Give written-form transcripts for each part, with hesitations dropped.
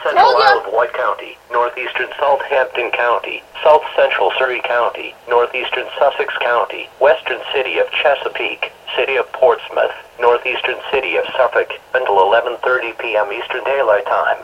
Central Isle of Wight County, northeastern Southampton County, south central Surrey County, northeastern Sussex County, western city of Chesapeake, city of Portsmouth, northeastern city of Suffolk, until 11:30 p.m. Eastern Daylight Time.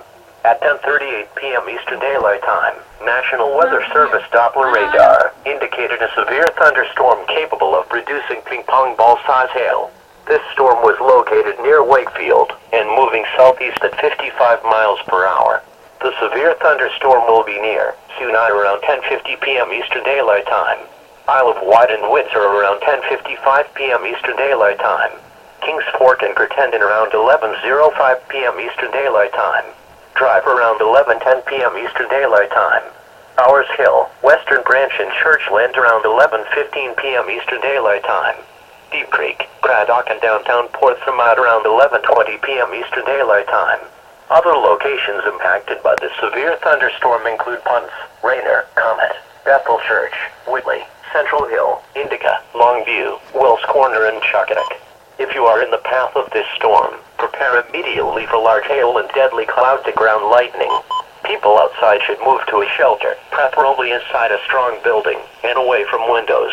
At 10:38 p.m. Eastern Daylight Time, National Weather Service Doppler radar indicated a severe thunderstorm capable of producing ping-pong ball-size hail. This storm was located near Wakefield and moving southeast at 55 miles per hour. The severe thunderstorm will be near Sunai around 10:50 p.m. Eastern Daylight Time. Isle of Wight and Windsor around 10:55 p.m. Eastern Daylight Time. Kings Fork and Crittenden around 11:05 p.m. Eastern Daylight Time. Drive around 11:10 p.m. Eastern Daylight Time. Bowers Hill, Western Branch and Churchland around 11:15 p.m. Eastern Daylight Time. Deep Creek, Craddock and downtown Portsmouth around 11:20 p.m. Eastern Daylight Time. Other locations impacted by the severe thunderstorm include Punts, Rainer, Comet, Bethel Church, Whitley, Central Hill, Indica, Longview, Wells Corner and Chuckanock. If you are in the path of this storm, prepare immediately for large hail and deadly cloud-to-ground lightning. People outside should move to a shelter, preferably inside a strong building, and away from windows.